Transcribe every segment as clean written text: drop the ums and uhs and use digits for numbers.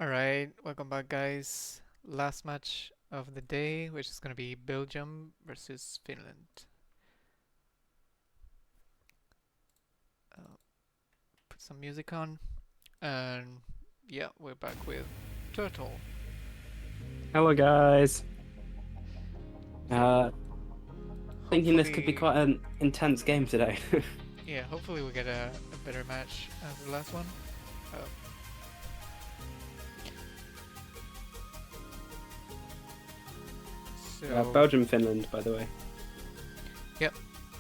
Alright, welcome back, guys. Last match of the day, which is going to be Belgium versus Finland. Uh, put some music on, and yeah, we're back with Turtle. Hello guys. Uh, Thinking this could be Hopefully, quite an intense game today. yeah, hopefully we get a better match as the last one. Uh, so, Belgium, Finland, by the way. yep,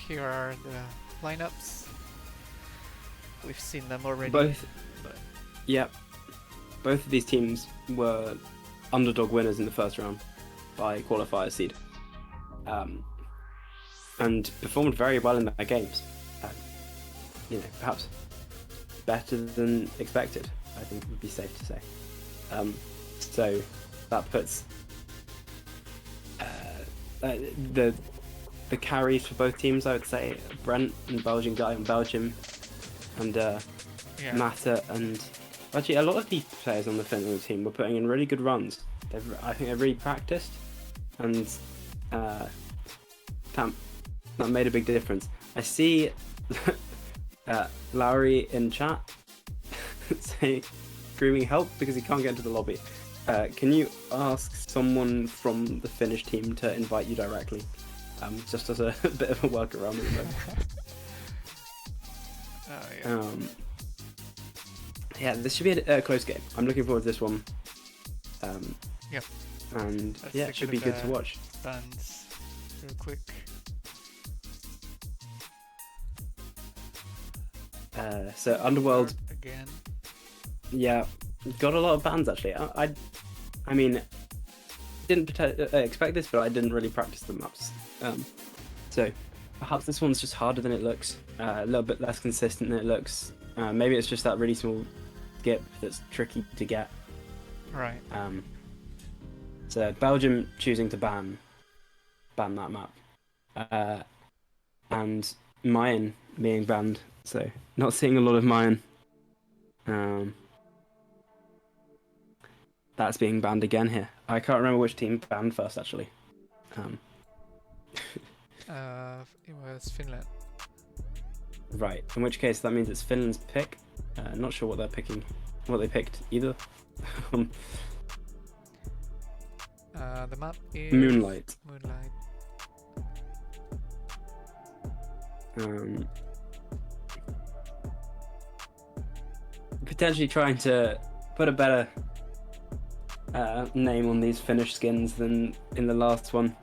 here are the lineups. We've seen them already, Both, but yeah, both of these teams were underdog winners in the first round by qualifier seed, um, and performed very well in their games. Uh, perhaps better than expected. I think would be safe to say. So that puts the carries for both teams. I would say Brent and Belgian guy on Belgium, and yeah, Mata and actually a lot of the players on the Finland team were putting in really good runs. I think they've really practiced, and that made a big difference. I see Lowry in chat saying screaming help because he can't get into the lobby. Can you ask someone from the Finnish team to invite you directly? Just as a bit of a workaround at the moment. yeah. Yeah, this should be a close game. I'm looking forward to this one. Yep. And Let's yeah, take it should a be look good at to watch. Bands real quick. So Underworld, again. yeah, got a lot of bans actually. I mean, didn't expect this, but I didn't really practice the maps. So perhaps this one's just harder than it looks. A little bit less consistent than it looks. Maybe it's just that really small skip that's tricky to get. Right. So Belgium choosing to ban that map, and Mayan being banned. So not seeing a lot of Mayan. That's being banned again here. I can't remember which team banned first actually. It was Finland. Right. In which case that means it's Finland's pick. Not sure what they're picking, what they picked either. The map is Moonlight. Moonlight. Potentially trying to put a better name on these Finnish skins than in the last one.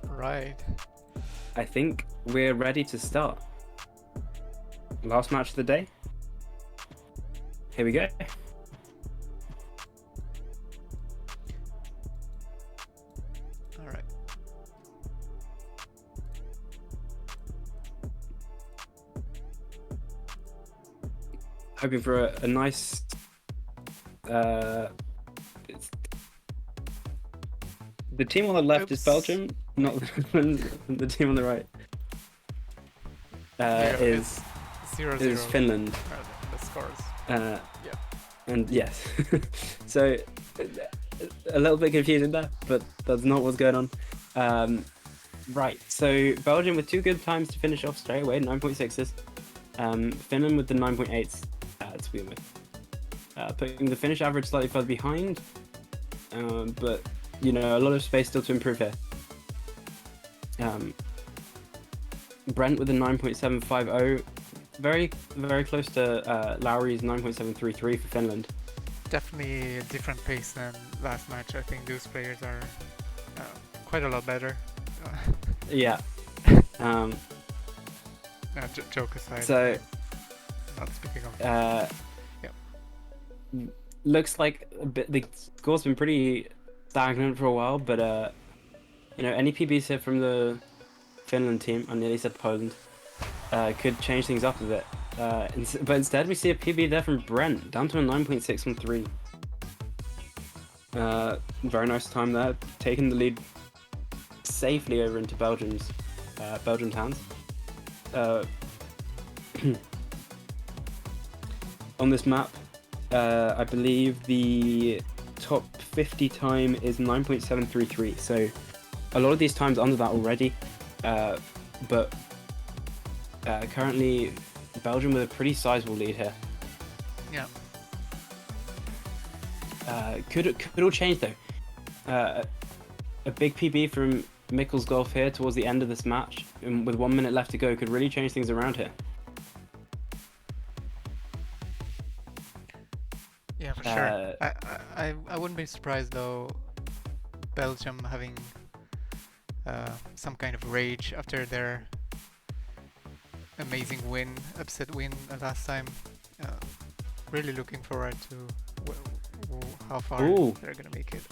Right. I think we're ready to start. Last match of the day. Here we go. All right. Hoping for a nice. The team on the left is Belgium, not the team on the right. Is 0-0. Finland. The scores. Yeah. And yes, so a little bit confusing there, but that's not what's going on. Right, so Belgium with two good times to finish off straight away, 9.6s. Finland with the 9.8s to begin with. Putting the Finnish average slightly further behind, but a lot of space still to improve here. Brent with a 9.750, very, very close to Lowry's 9.733 for Finland. Definitely a different pace than last match. I think those players are quite a lot better. Yeah. Joke aside. So, not speaking of. looks like the score's been pretty stagnant for a while, but any PBs here from the Finland team, I nearly said Poland, could change things up a bit. But instead we see a PB there from Brent, down to a 9.613. Very nice time there, taking the lead safely over into Belgium's hands. on this map. I believe the top 50 time is 9.733. So a lot of these times under that already. But currently Belgium with a pretty sizable lead here. Yeah. Could all change though. A big PB from Mikkel's golf here towards the end of this match, and with 1 minute left to go, could really change things around here. Yeah, for sure. I wouldn't be surprised though, Belgium having some kind of rage after their amazing win, upset win last time. Really looking forward to how far they're gonna make it.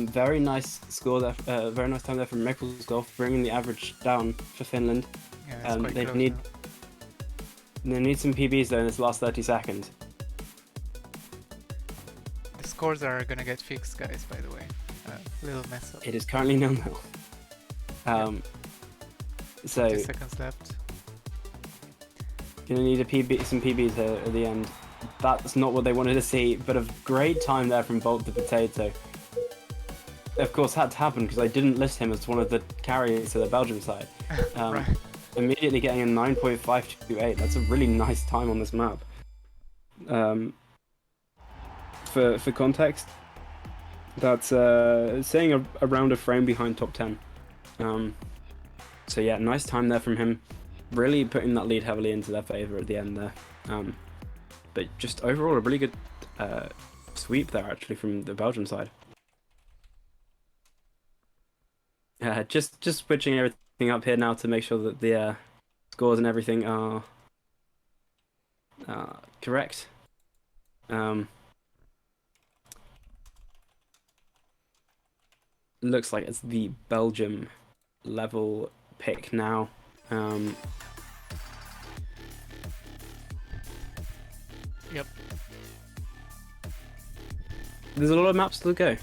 Very nice score there. Very nice time there from Mikkel's golf, bringing the average down for Finland. Yeah, it's quite they close They need some PBs though in this last 30 seconds. The scores are gonna get fixed, guys. By the way, little mess up. It is currently 0-0. So 20 seconds left. gonna need some PBs here at the end. That's not what they wanted to see, but a great time there from Bolt the Potato. Of course, had to happen because I didn't list him as one of the carriers to the Belgium side. Right. Immediately getting a 9.528. That's a really nice time on this map. For context, that's saying around a frame behind top 10. So yeah, nice time there from him. Really putting that lead heavily into their favour at the end there. But just overall a really good sweep there actually from the Belgium side. Just switching everything up here now to make sure that the scores and everything are correct. Looks like it's the Belgium level pick now. Yep. There's a lot of maps to go.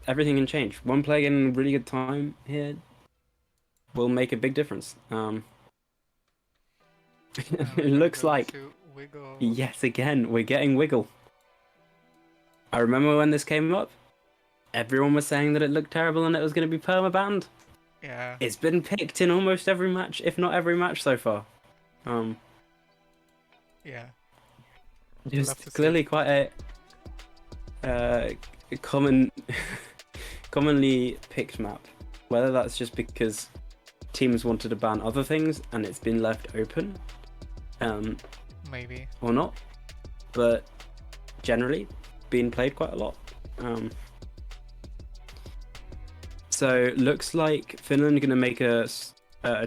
Everything can change. One player getting a really good time here will make a big difference. It looks like yes, again we're getting wiggle. I remember when this came up, everyone was saying that it looked terrible and it was going to be permabanned. Yeah. It's been picked in almost every match, if not every match so far. Yeah. Just clearly quite a commonly picked map. Whether that's just because teams wanted to ban other things and it's been left open, maybe, or not, but generally being played quite a lot. So looks like Finland going to make a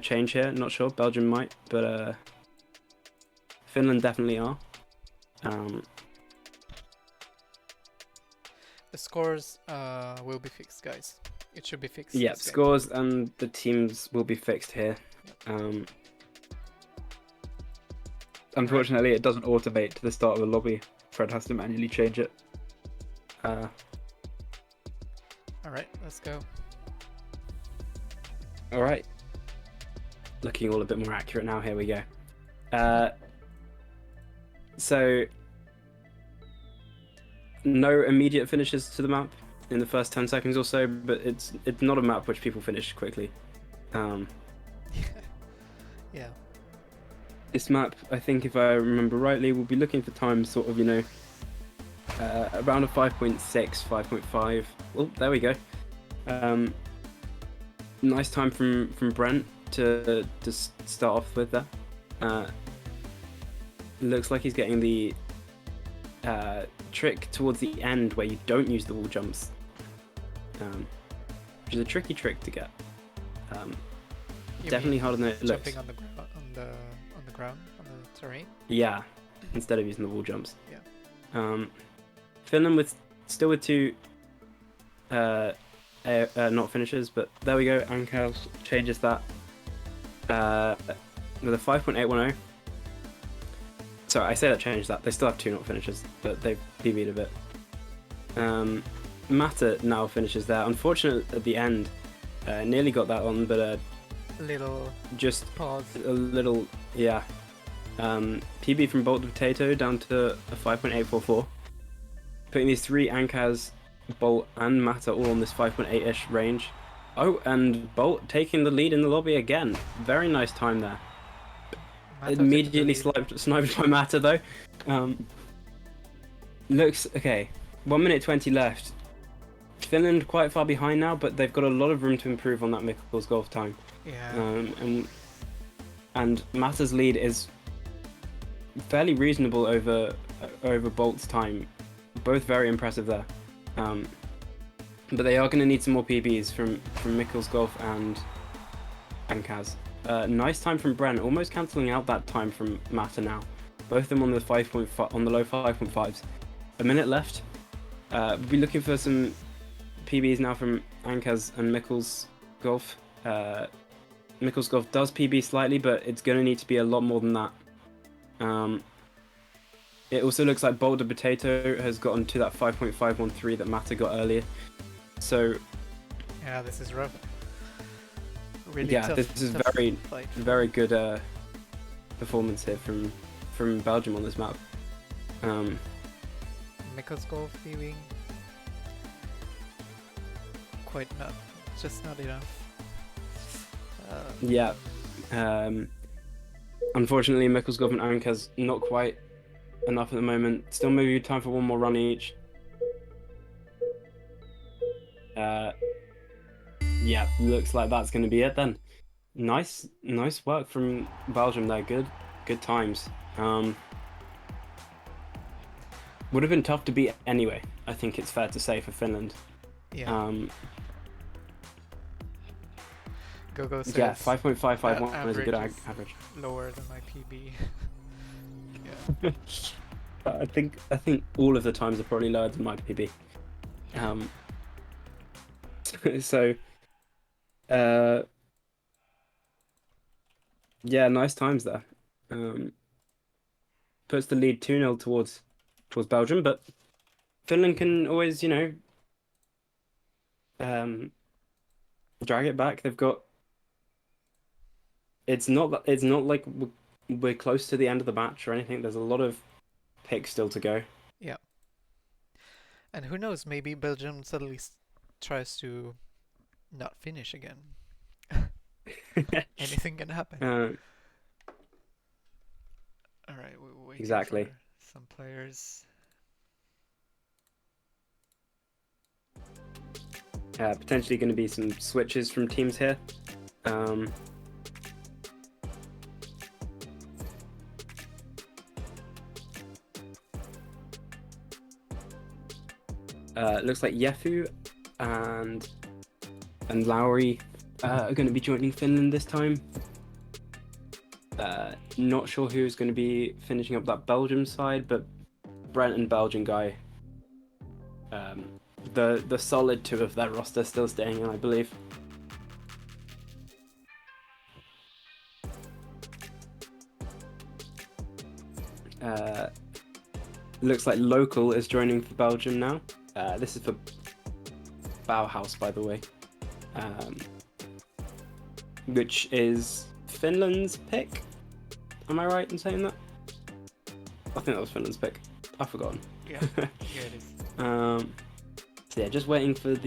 change here. Not sure, Belgium might, but Finland definitely are. The scores will be fixed, guys. It should be fixed. Yeah, scores and the teams will be fixed here. Unfortunately, it doesn't automate to the start of the lobby. Fred has to manually change it. Alright, let's go. Alright. Looking all a bit more accurate now, here we go. So, no immediate finishes to the map in the first 10 seconds or so, but it's not a map which people finish quickly. Yeah. This map, I think if I remember rightly, we'll be looking for time sort of, around a 5.6, 5.5. Oh, there we go. Nice time from Brent to start off with that. Looks like he's getting the trick towards the end where you don't use the wall jumps, which is a tricky trick to get. Definitely harder than it looks. Jumping on the ground, on the terrain. Yeah, instead of using the wall jumps. Yeah. Finland still with two not finishes, but there we go. Ankel changes that with a 5.810. Sorry, I say that changed that. They still have two not finishes, but they've PB'd a bit. Mata now finishes there. Unfortunate at the end. Nearly got that on, but little just pause. a little Yeah. PB from Bolt the Potato down to a 5.844. Putting these three Ankaz, Bolt, and Mata all on this 5.8-ish range. Oh, and Bolt taking the lead in the lobby again. Very nice time there. Mata took the Immediately lead. sniped by Mata though. Looks okay. 1 minute 20 left. Finland quite far behind now, but they've got a lot of room to improve on that Mikkel's golf time. Yeah. And Mata's lead is fairly reasonable over Bolt's time. Both very impressive there. But they are going to need some more PBs from Mikkel's golf and Kaz. Nice time from Brent, almost cancelling out that time from Mata now. Both of them on the 5.5 on the low 5.5s. A minute left. We'll be looking for some PBs now from Ankaz and Mikkel's golf. Mikkel's golf does PB slightly, but it's going to need to be a lot more than that. It also looks like Boulder Potato has gotten to that 5.513 that Mata got earlier. So yeah, this is rough. Really yeah, tough, this is tough very fight. very good performance here from Belgium on this map. Mikkel's golf viewing just not enough. Yeah. Unfortunately, Mikkel's golf and Ankaz not quite enough at the moment. Still maybe time for one more run each. Yeah, looks like that's going to be it then. Nice work from Belgium there. Good times. Would have been tough to beat anyway. I think it's fair to say for Finland. Yeah. Go says yeah, 5.551 is a good is average. Lower than my PB. Yeah. I think all of the times are probably lower than my PB. So, yeah, nice times there. Puts the lead 2-0 towards Belgium, but Finland can always, drag it back. They've got. It's not like we're close to the end of the match or anything. There's a lot of picks still to go. Yeah. And who knows, maybe Belgium suddenly tries to not finish again. Anything can happen. Alright, we're waiting Exactly. for some players. Potentially going to be some switches from teams here. Looks like Yefu and Lowry are going to be joining Finland this time. Not sure who's going to be finishing up that Belgium side, but Brent and Belgian guy, the solid two of their roster still staying in, I believe. Looks like Local is joining for Belgium now. This is for Bauhaus, by the way, which is Finland's pick. Am I right in saying that? I think that was Finland's pick. I've forgotten. Yeah, yeah it is. So yeah, just waiting for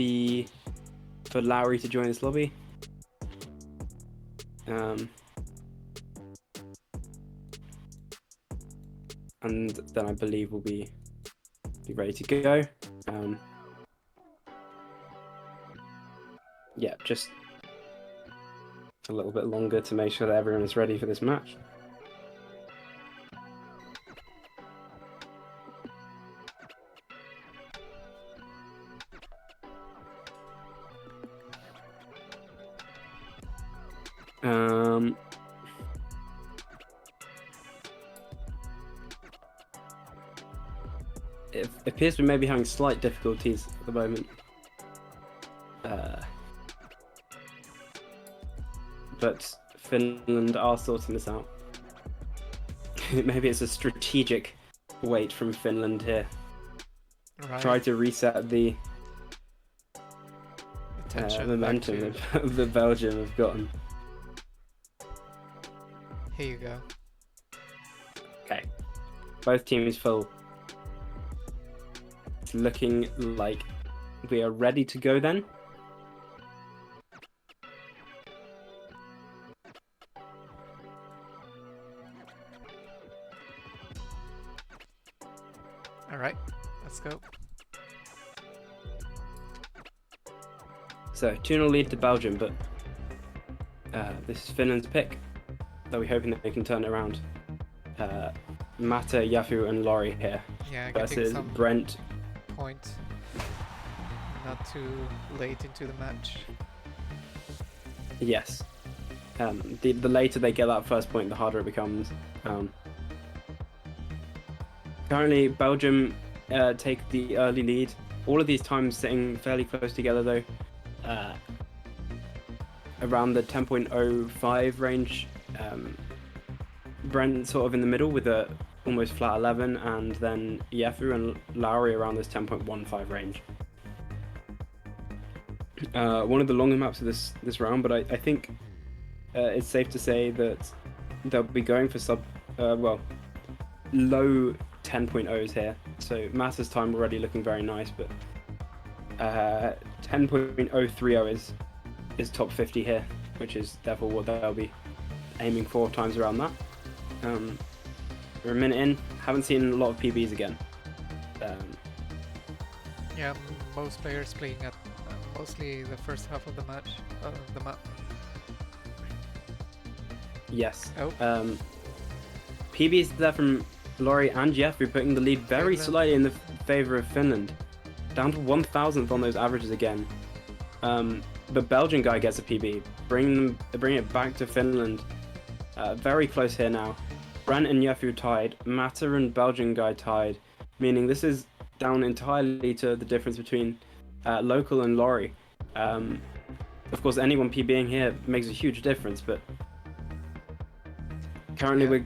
Lowry to join this lobby. And then I believe we'll be ready to go. Yeah, just a little bit longer to make sure that everyone is ready for this match. It appears we may be having slight difficulties at the moment. But Finland are sorting this out. Maybe it's a strategic wait from Finland here. Right. Try to reset the momentum that Belgium have gotten. Here you go. Okay. Both teams full. It's looking like we are ready to go then. Alright, let's go. So 2-0 lead to Belgium, but this is Finland's pick. Though we're hoping that they can turn it around. Mata, Yafu, and Laurie here Yeah, versus getting some Brent. point. Not too late into the match. Yes. The later they get that first point, the harder it becomes. Currently, Belgium take the early lead. All of these times sitting fairly close together though. Around the 10.05 range. Brent sort of in the middle with a almost flat 11, and then Yefu and Lowry around this 10.15 range. One of the longer maps of this round, but I think it's safe to say that they'll be going for low 10.0s here. So Massa's time already looking very nice, but 10.030 is top 50 here, which is therefore what they'll be aiming for times around that. We're a minute in, haven't seen a lot of PBs again. Yeah, most players playing at mostly the first half of the match, the map. Yes. Oh. PBs there from Laurie and Jeffrey, putting the lead very slightly in the favour of Finland. Down to 1,000th on those averages again. The Belgian guy gets a PB, bring it back to Finland. Very close here now. Brent and Yefu tied, Mata and Belgian guy tied, meaning this is down entirely to the difference between local and Laurie. Of course, anyone PBing here makes a huge difference, but currently,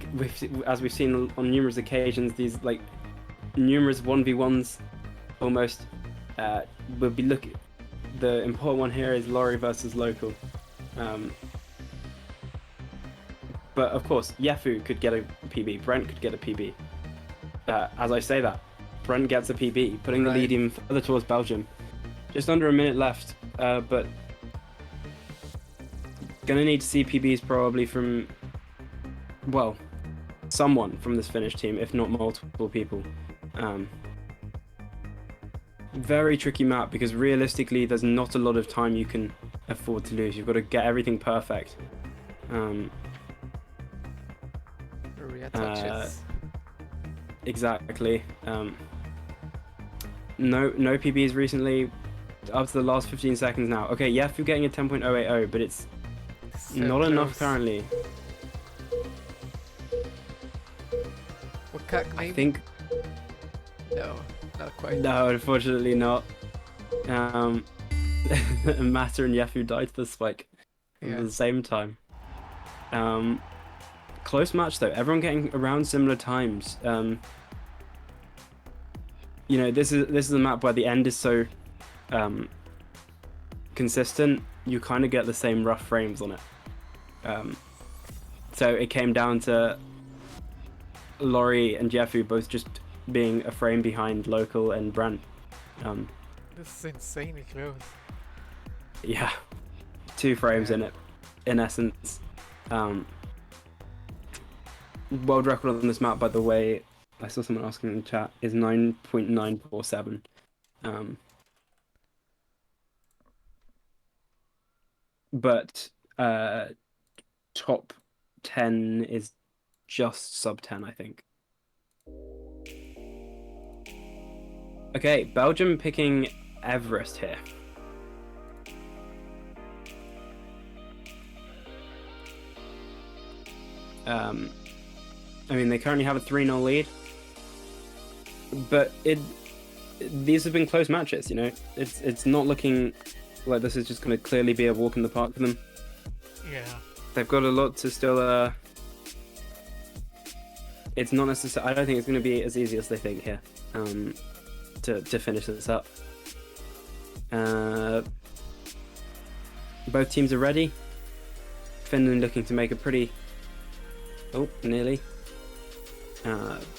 as we've seen on numerous occasions, these like numerous 1v1s almost will be looking. The important one here is Laurie versus local. But of course, Yefu could get a PB, Brent could get a PB. As I say that, Brent gets a PB, putting the lead even further towards Belgium. Just under a minute left, but gonna need to see PBs probably from, well, someone from this Finnish team, if not multiple people. Very tricky map because realistically there's not a lot of time you can afford to lose. You've got to get everything perfect. Touches. Exactly. No PBs recently. Up to the last 15 seconds now. Okay, Yefu getting a 10.080, but it's So not close. enough currently. Wakak maybe? I think. No, not quite. No, unfortunately not. Mata and Yefu died to the spike at the same time. Close match though. Everyone getting around similar times. You know, this is a map where the end is so consistent. You kind of get the same rough frames on it. So it came down to Laurie and Yefu both just being a frame behind local and Brent. This is insanely close. Yeah, 2 frames in it, in essence. World record on this map, by the way, I saw someone asking in the chat, is 9.947. But top 10 is just sub 10, I think. Okay, Belgium picking Everest here. I mean, they currently have a 3-0 lead, but these have been close matches. You know, it's not looking like this is just going to clearly be a walk in the park for them. Yeah. They've got a lot to still. It's not necessarily. I don't think it's going to be as easy as they think here. To finish this up. Both teams are ready. Finland looking to make a pretty Oh, nearly.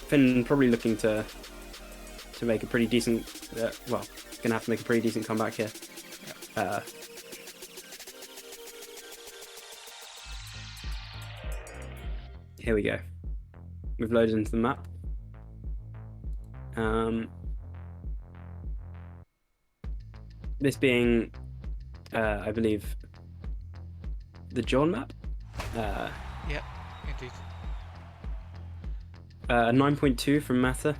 Finland probably looking to make a pretty decent. Well, gonna have to make a pretty decent comeback here. Here we go. We've loaded into the map. This being, I believe, the John map. Yep, indeed. A 9.2 from Mata,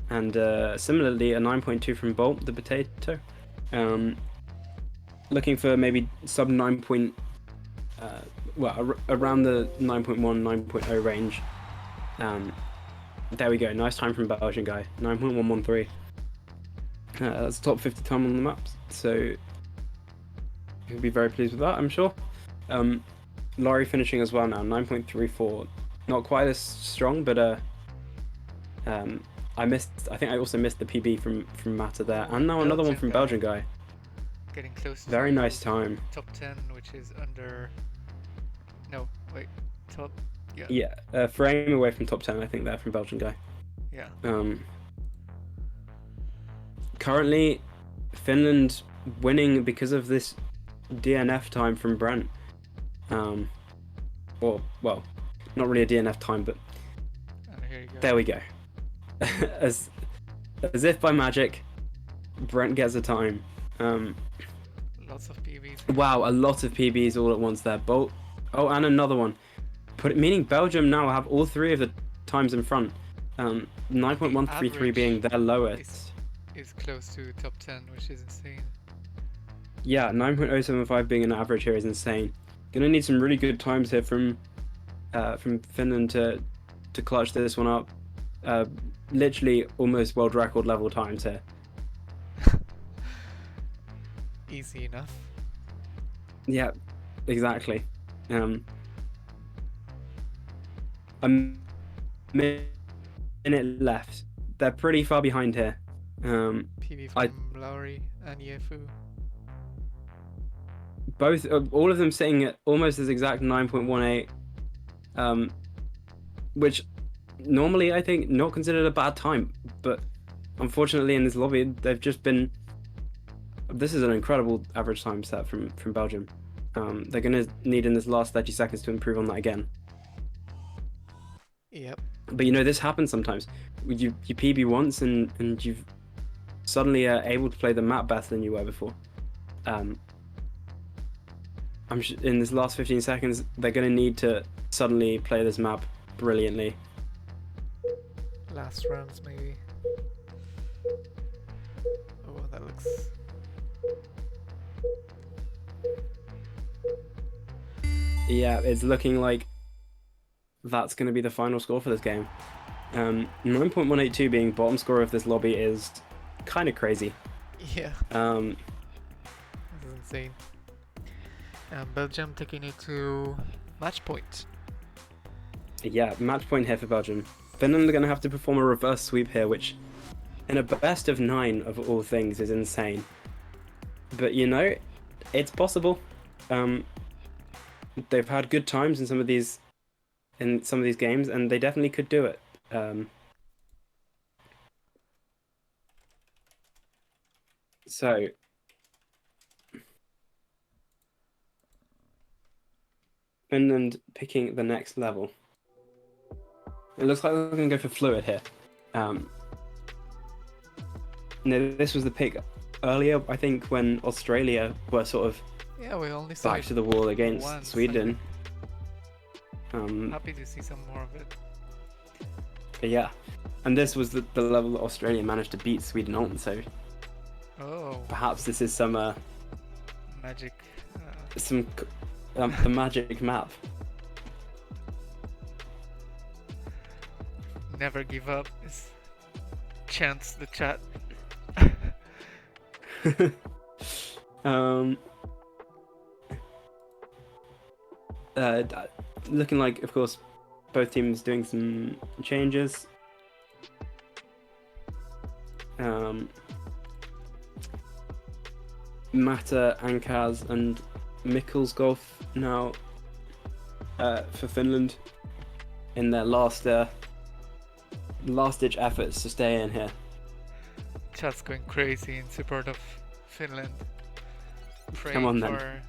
and similarly a 9.2 from Bolt, the potato. Looking for maybe sub 9. Around the 9.1, 9.0 range. There we go. Nice time from Belgian guy. 9.113. That's top 50 time on the maps, so he'll be very pleased with that, I'm sure. Laurie finishing as well now, 9.34. Not quite as strong, but I think I also missed the PB from Mata there, and now another one from Belgian guy. Getting close. Very nice time. Top 10, which is under. No, wait. Top. Yeah. Yeah, frame away from top 10, I think, there from Belgian guy. Yeah. Currently, Finland winning because of this DNF time from Brent. Or, well, not really a DNF time, but Here you go. there we go. as if by magic, Brent gets a time. Lots of PBs. Wow, a lot of PBs all at once there. Bolt. Oh, and another one. Meaning Belgium now have all three of the times in front. 9.133 being their lowest. Is close to top 10, which is insane. Yeah, 9.075 being an average here is insane. Gonna need some really good times here from Finland to clutch this one up. Literally almost world record level times here. Easy enough. Yeah, exactly. A minute left. They're pretty far behind here. PB from Lowry and Yefu. All of them sitting at almost this exact 9.18, which normally I think not considered a bad time, but unfortunately in this lobby they've just been. This is an incredible average time set from Belgium. They're gonna need in this last 30 seconds to improve on that again. Yep. But you know, this happens sometimes. You PB once and you've suddenly able to play the map better than you were before. In this last 15 seconds, they're going to need to suddenly play this map brilliantly. Last rounds, maybe. Oh, that looks. Yeah, it's looking like that's going to be the final score for this game. 9.182 being bottom score of this lobby is kind of crazy. Yeah. This is insane. Belgium taking it to match point. Yeah, match point here for Belgium. Finland are going to have to perform a reverse sweep here, which in a best of 9 of all things is insane. But you know, it's possible. They've had good times in some of these games, and they definitely could do it. So Finland picking the next level. It looks like we're going to go for fluid here. No, this was the pick earlier, I think, when Australia were sort of we only saw back to the wall against once, Sweden. Happy to see some more of it. Yeah, and this was the level that Australia managed to beat Sweden on, so perhaps this is some magic. The magic map. Never give up is chants the chat. Looking like, of course, both teams doing some changes. Mata, Ankaz, and Mikkel's golf now for Finland. in their last-ditch efforts to stay in here. Chat's going crazy in support of Finland, Come praying on for then.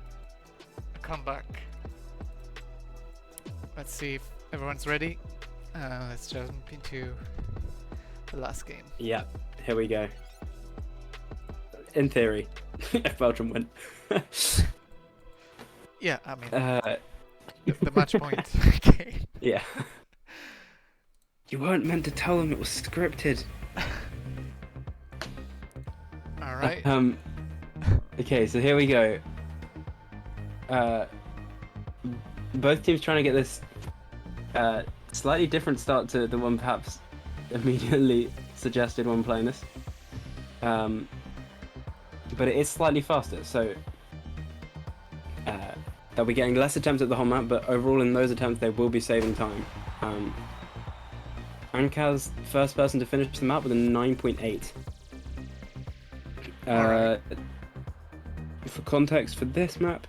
a comeback. Let's see if everyone's ready. Let's jump into the last game. Yeah, here we go. In theory, if Belgium win. Yeah, I mean, Uh, the match point game. yeah. You weren't meant to tell them it was scripted. All right. Okay, so here we go. Both teams trying to get this slightly different start to the one perhaps immediately suggested when playing this. But it is slightly faster, so they'll be getting less attempts at the whole map, but overall in those attempts they will be saving time. Ankaz, first person to finish the map with a 9.8. Alright. For context, for this map,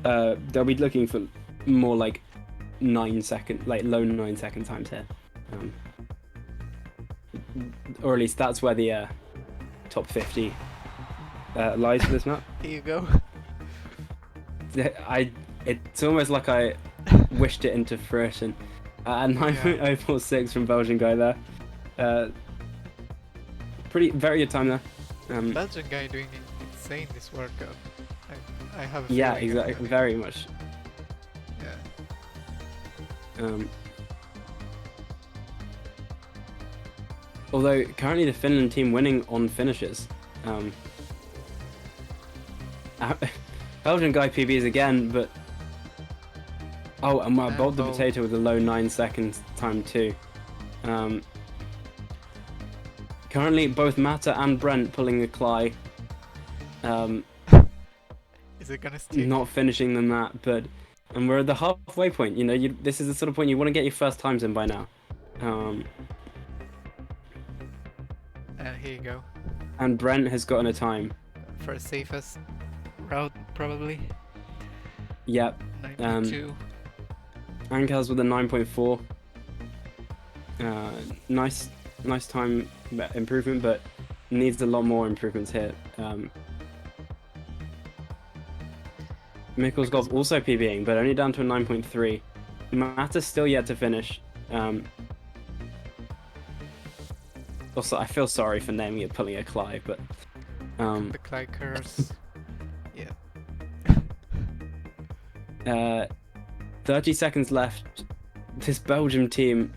they'll be looking for more like 9 second, like low 9 second times here, or at least that's where the top 50 lies for this map. Here you go. It's almost like I wished it into fruition. 9.046 from Belgian guy there. Very good time there. Belgian guy doing insane this World Cup. I have a Yeah, feeling exactly. about it. Very much. Yeah. Although currently the Finland team winning on finishes. Belgian guy PBs again, but and Bolt the Bolt. Potato with a low 9 seconds time too. Currently both Mata and Brent pulling the Cly. Is it gonna stick? Not finishing the map, and we're at the halfway point. You know, this is the sort of point you want to get your first times in by now. And here you go. And Brent has gotten a time. For safest route, probably. Yep. 9.2. Ankaz with a 9.4. Nice time improvement, but needs a lot more improvements here. Mikkelskov also PBing, but only down to a 9.3. Mata's still yet to finish. Also, I feel sorry for naming it pulling a Clive, but The Clyde curse. Yeah. 30 seconds left. This Belgium team,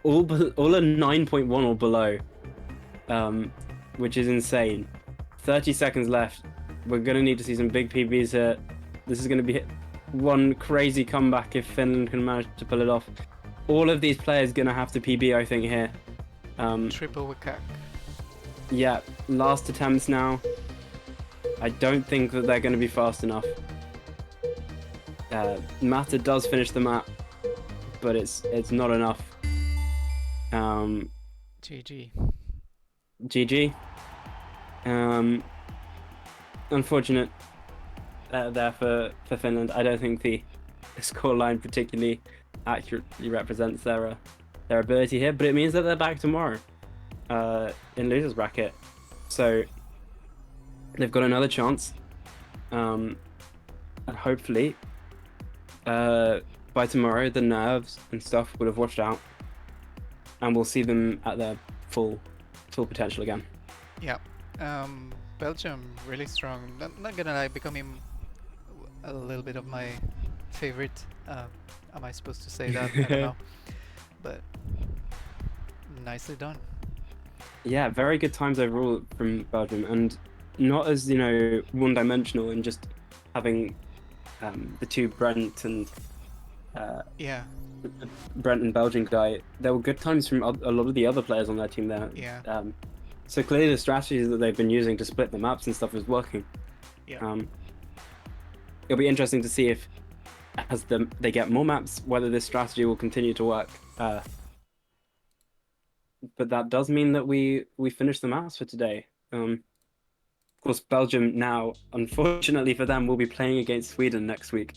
all a 9.1 or below, which is insane. 30 seconds left. We're gonna need to see some big PBs here. This is gonna be one crazy comeback if Finland can manage to pull it off. All of these players gonna have to PB, I think, here. Triple Wikak. Yeah, last attempts now. I don't think that they're gonna be fast enough. Mata does finish the map, but it's not enough. GG. GG. Unfortunate there for Finland. I don't think the scoreline particularly accurately represents their ability here, but it means that they're back tomorrow in losers bracket, so they've got another chance, and hopefully by tomorrow the nerves and stuff would have washed out, and we'll see them at their full potential again. Yeah. Belgium really strong. Not gonna lie, becoming a little bit of my favorite. Am I supposed to say that? I don't know. But nicely done. Yeah, very good times overall from Belgium, and not as, you know, one-dimensional in just having the two Brent and Belgian guy. There were good times from a lot of the other players on their team there. Yeah. So clearly the strategies that they've been using to split the maps and stuff is working. Yeah. It'll be interesting to see if, as they get more maps, whether this strategy will continue to work. But that does mean that we finish the maps for today. Of course, Belgium now, unfortunately for them, will be playing against Sweden next week.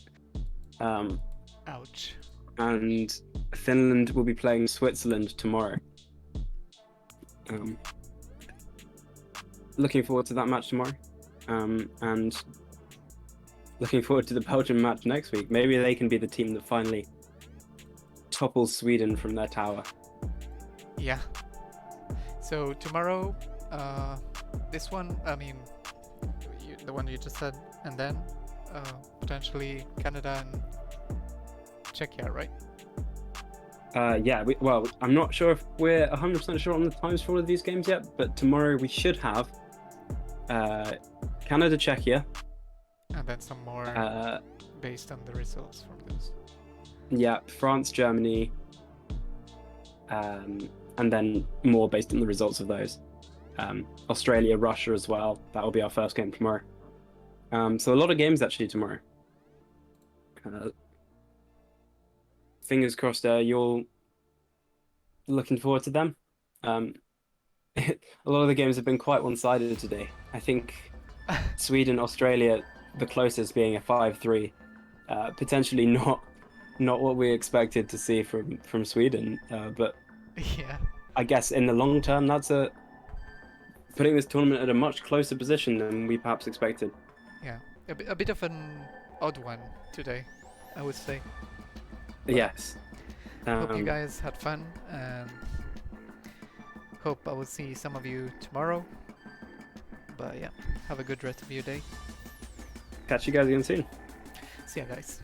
Ouch. and Finland will be playing Switzerland tomorrow. Looking forward to that match tomorrow, and looking forward to the Belgium match next week. Maybe they can be the team that finally topples Sweden from their tower. Yeah. So tomorrow, this one, I mean, the one you just said, and then potentially Canada and Czechia, right? Yeah, well, I'm not sure if we're 100% sure on the times for all of these games yet, but tomorrow we should have Canada, Czechia. And then some more based on the results from those. Yeah, France, Germany, and then more based on the results of those. Australia, Russia as well. That will be our first game tomorrow. So a lot of games actually tomorrow. Fingers crossed you're looking forward to them. A lot of the games have been quite one-sided today. I think Sweden, Australia, the closest being a 5-3. Potentially not what we expected to see from Sweden, but Yeah. I guess in the long term, that's putting this tournament at a much closer position than we perhaps expected. Yeah. A bit of an odd one today, I would say. But Yes. hope you guys had fun, and hope I will see some of you tomorrow. But yeah, have a good rest of your day. Catch you guys again soon. See ya, guys.